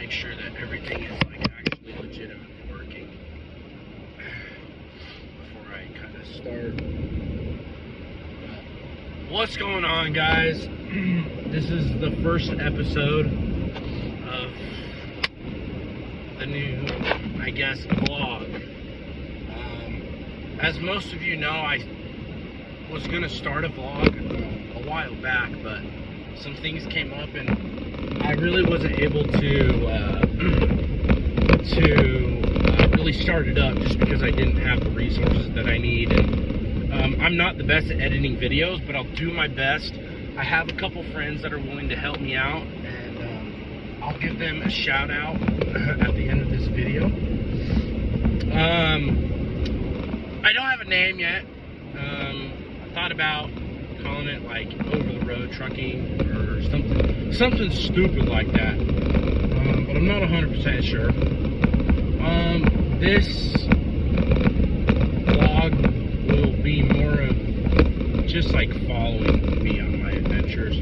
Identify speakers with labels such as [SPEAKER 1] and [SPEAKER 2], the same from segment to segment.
[SPEAKER 1] make sure that everything is like actually legitimately working before I kind of start. What's going on, guys? This is the first episode of the new, I guess, vlog. As most of you know, I was going to start a vlog a while back, but some things came up and I really wasn't able to really start it up just because I didn't have the resources that I need. And I'm not the best at editing videos, but I'll do my best. I have a couple friends that are willing to help me out, and I'll give them a shout out at the end of this video. I don't have a name yet. I thought about calling it like Over the Road Trucking or something stupid like that, but I'm not 100% sure. This vlog will be more of just like following me on my adventures,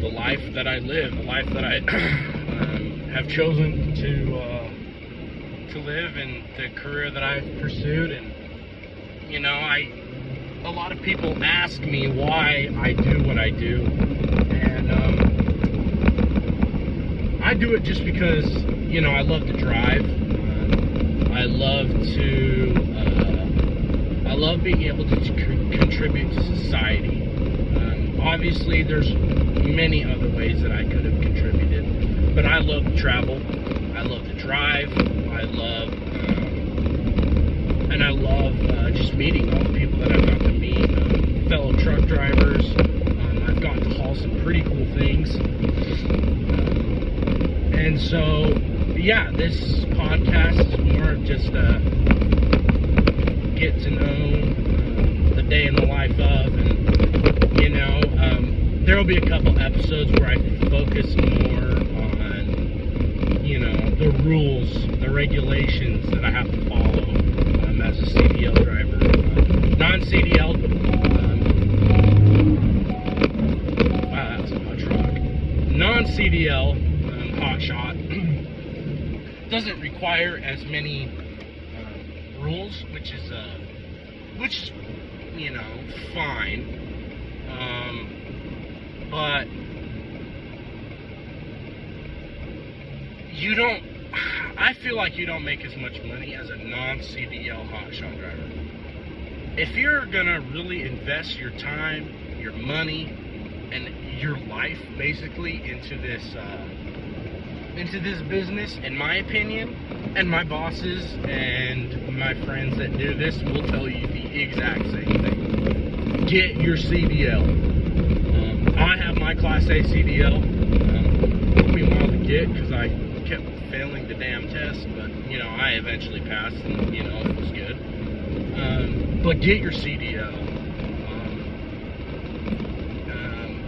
[SPEAKER 1] the life that I live, the life that I have chosen to live, and the career that I've pursued. And you know, a lot of people ask me why I do what I do, and I do it just because, you know, I love to drive. I love being able to contribute to society. Obviously, there's many other ways that I could have contributed, but I love to travel. I love to drive. I love just meeting all the people that I've got to meet, fellow truck drivers. I've gotten to haul some pretty cool things. And so, yeah, this podcast is more of just get to know the day in the life of, and, you know, there will be a couple episodes where I focus more on, you know, the rules, the regulations that I have to follow as a CDL driver. Non-CDL, wow, that's a truck. Non-CDL, Hotshot, doesn't require as many rules, which is you know, fine. But you don't, I feel like you don't make as much money as a non-CDL hotshot driver. If you're gonna really invest your time, your money, and your life basically into this business, in my opinion, and my bosses and my friends that do this will tell you the exact same thing. Get your CDL. I have my Class A CDL. It took me a while to get because I kept failing the damn test, but, you know, I eventually passed, and, you know, it was good. But get your CDL.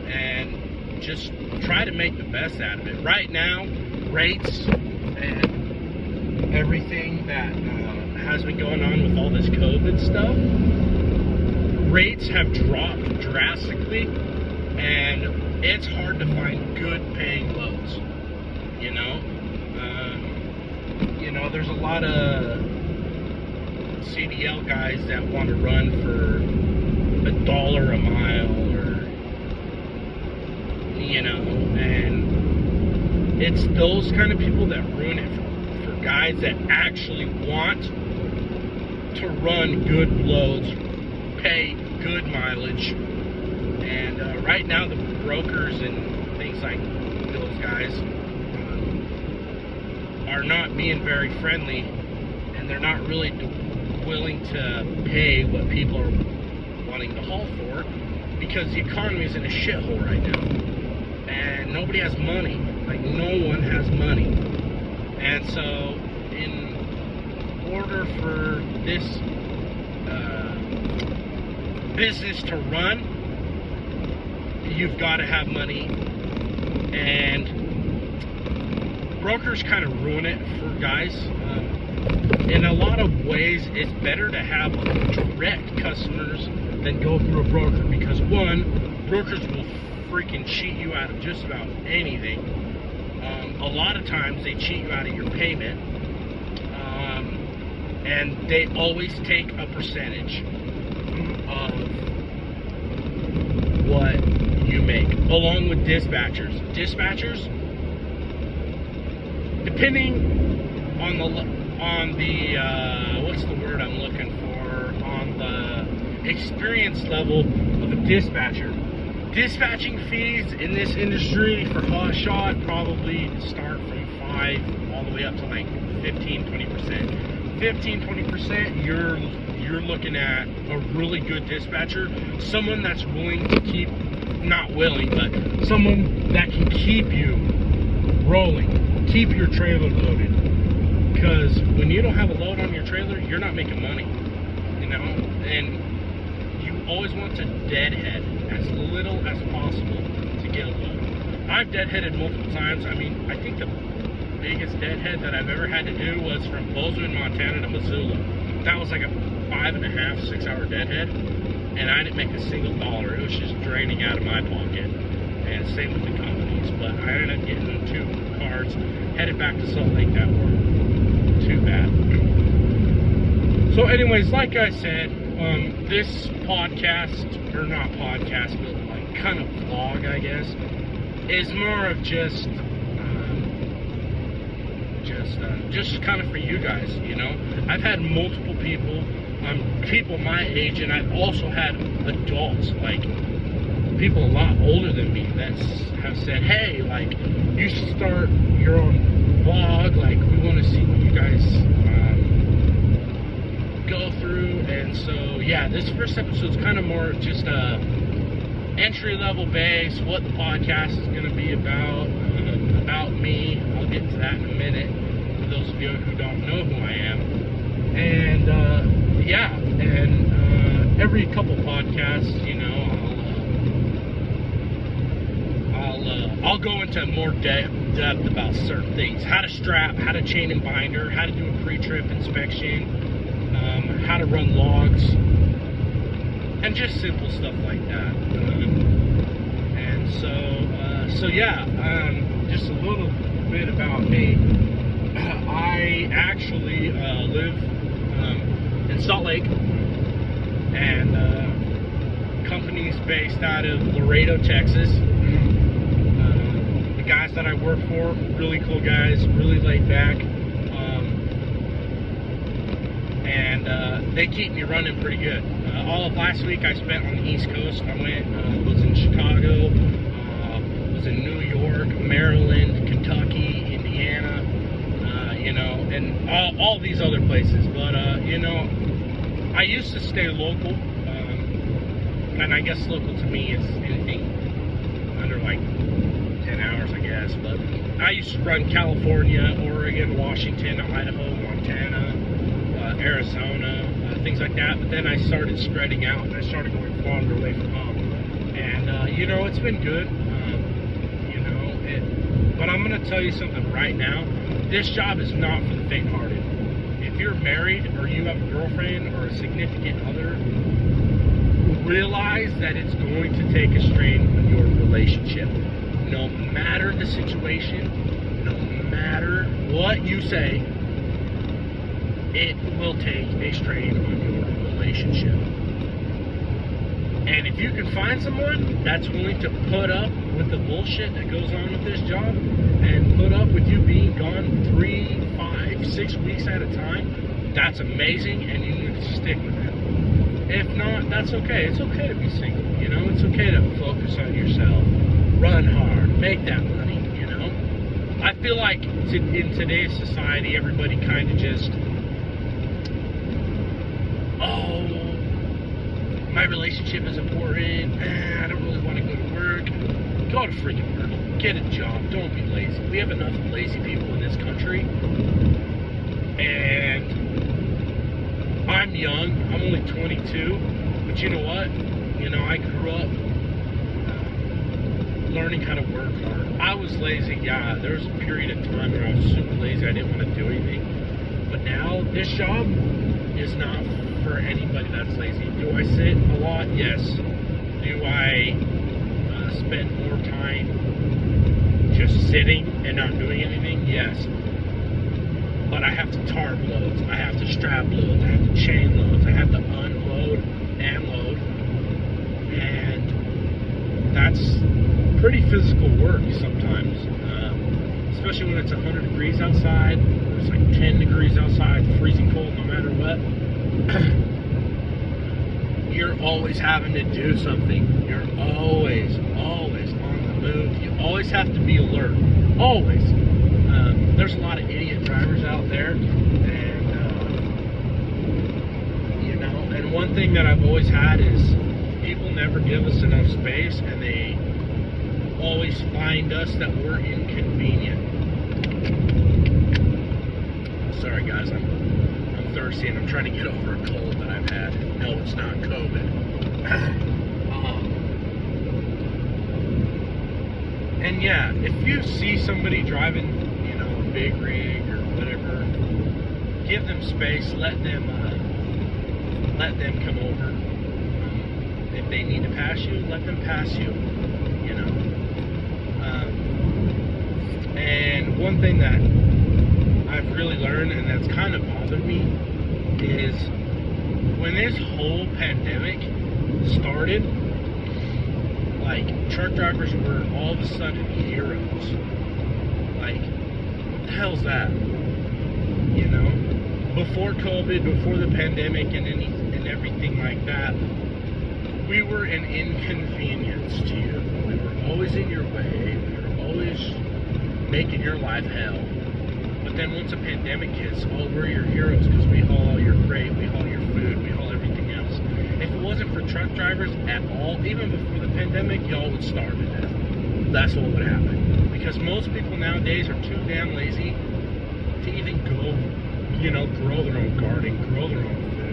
[SPEAKER 1] And just try to make the best out of it. Right now, rates and everything that has been going on with all this COVID stuff, rates have dropped drastically, and it's hard to find good paying loads, you know. You know, there's a lot of CDL guys that want to run for $1 a mile, or, you know, and it's those kind of people that ruin it for guys that actually want to run good loads, pay good mileage. And right now, the brokers and things like those guys are not being very friendly, and they're not really willing to pay what people are wanting to haul for, because the economy is in a shithole right now, and nobody has money. Like, no one has money. And so, in order for this business to run, you've got to have money, and brokers kind of ruin it for guys. In a lot of ways, it's better to have direct customers than go through a broker, because one, brokers will freaking cheat you out of just about anything. a lot of times they cheat you out of your payment, and they always take a percentage of what you make, along with dispatchers. Dispatchers, depending on the what's the word I'm looking for, on the experience level of a dispatcher. Dispatching fees in this industry for Hotshot probably start from 5 all the way up to like 15-20%. 15-20%, you're looking at a really good dispatcher, someone that's willing to keep, not willing, but someone that can keep you rolling, keep your trailer loaded. Because when you don't have a load on your trailer, you're not making money, you know. And you always want to deadhead as little as possible to get a load. I've deadheaded multiple times. I mean, I think the biggest deadhead that I've ever had to do was from Bozeman, Montana to Missoula. That was like a 5.5, 6 hour deadhead, and I didn't make a single dollar. It was just draining out of my pocket. And same with the companies. But I ended up getting 2 cars headed back to Salt Lake that weren't too bad. So anyways, like I said, this podcast, or not podcast, but like kind of vlog, I guess, is more of just kind of for you guys, you know. I've had multiple people, people my age, and I've also had adults, like people a lot older than me, that have said, hey, like, you should start your own vlog, like, we want to see what you guys go through. And so, yeah, this first episode is kind of more just a entry-level base, what the podcast is going to be about me. I'll get to that in a minute, for those of you who don't know who I am. And, yeah, and every couple podcasts, you know, I'll go into more depth about certain things. How to strap, how to chain and binder, how to do a pre-trip inspection, how to run logs, and just simple stuff like that. And so yeah, just a little bit about me. I actually live in Salt Lake, and company's based out of Laredo, Texas. The guys that I work for, really cool guys, really laid back, and they keep me running pretty good. All of last week I spent on the East Coast. I was in Chicago, was in New York, Maryland, Kentucky, Indiana, you know, and all these other places. But, you know, I used to stay local, and I guess local to me is anything under like 10 hours, I guess. But I used to run California, Oregon, Washington, Idaho, Montana, Arizona, things like that. But then I started spreading out, and I started going farther away from home. And, you know, it's been good. You know, but I'm going to tell you something right now. This job is not for the faint-hearted. If you're married, or you have a girlfriend or a significant other, realize that it's going to take a strain on your relationship. No matter the situation, no matter what you say, it will take a strain on your relationship. And if you can find someone that's willing to put up with the bullshit that goes on with this job, and put up with you being gone 3, 5, 6 weeks at a time, that's amazing, and you need to stick with it. If not, that's okay. It's okay to be single, you know? It's okay to focus on yourself, run hard, make that money, you know? I feel like in today's society, everybody kind of just, oh, my relationship is important, I don't really want to go to work. Go to freaking work. Get a job. Don't be lazy. We have enough lazy people in this country. And I'm young. I'm only 22. But you know what? You know, I grew up learning how to work hard. I was lazy. Yeah, there was a period of time where I was super lazy. I didn't want to do anything. But now, this job is not for anybody that's lazy. Do I sit a lot? Yes. Do I spend more time just sitting and not doing anything? Yes. But I have to tarp loads, I have to strap loads, I have to chain loads, I have to unload and load. And that's pretty physical work sometimes. Especially when it's 100 degrees outside, or it's like 10 degrees outside, freezing cold no matter what. You're always having to do something. You're always on the move. You always have to be alert. Always. There's a lot of idiot drivers out there, and and one thing that I've always had is people never give us enough space, and they always find us that we're inconvenient. Sorry guys, I'm thirsty and I'm trying to get over a cold that I've had. No, it's not COVID. And yeah, if you see somebody driving, a big rig or whatever, give them space. Let them come over. If they need to pass you, let them pass you. And one thing that I've really learned, and that's kind of bothered me, is when this whole pandemic started, like, truck drivers were all of a sudden heroes. Like, what the hell's that? Before COVID, before the pandemic and everything like that, we were an inconvenience to you. We were always in your way. We were always making your life hell. But then once a pandemic hits, we're your heroes because we haul all your freight, we haul your food, we haul everything else. If it wasn't for truck drivers at all, even before the pandemic, y'all would starve to death. That's what would happen. Because most people nowadays are too damn lazy to even go, grow their own garden, grow their own food.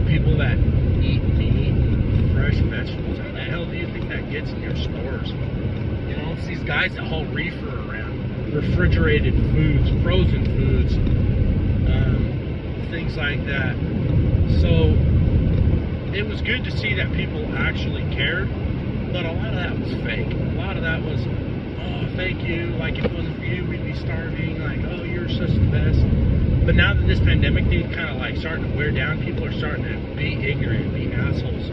[SPEAKER 1] People that eat meat and fresh vegetables, how the hell do you think that gets in your stores? It's these guys that haul reefer around, refrigerated foods, frozen foods, things like that. So it was good to see that people actually cared, but a lot of that was fake. A lot of that was, oh, thank you, like if it wasn't for you, we'd be starving, like, oh, you're such the best. But now that this pandemic thing kind of like starting to wear down, people are starting to be ignorant, be assholes,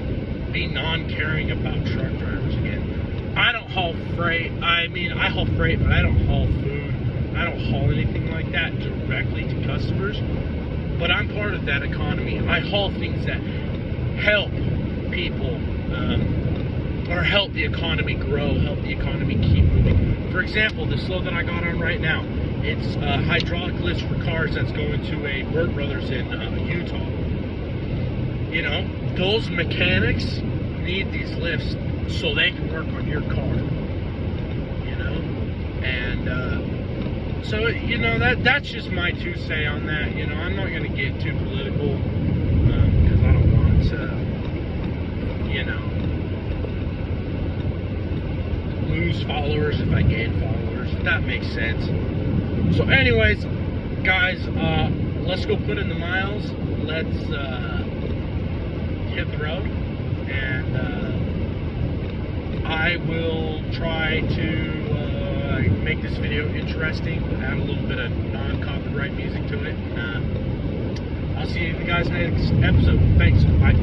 [SPEAKER 1] be non-caring about truck drivers again. I don't haul freight. I haul freight, but I don't haul food. I don't haul anything like that directly to customers. But I'm part of that economy. I haul things that help people, or help the economy grow, help the economy keep moving. For example, this load that I got on right now, it's hydraulic lifts for cars that's going to a Bird Brothers in Utah. Those mechanics need these lifts so they can work on your car. And so that's just my 2 cents on that. I'm not going to get too political because I don't want to, lose followers if I gain followers, if that makes sense. So anyways, guys, let's go put in the miles. Let's hit the road, and I will try to make this video interesting, add a little bit of non-copyright music to it. I'll see you guys next episode. Thanks. Bye.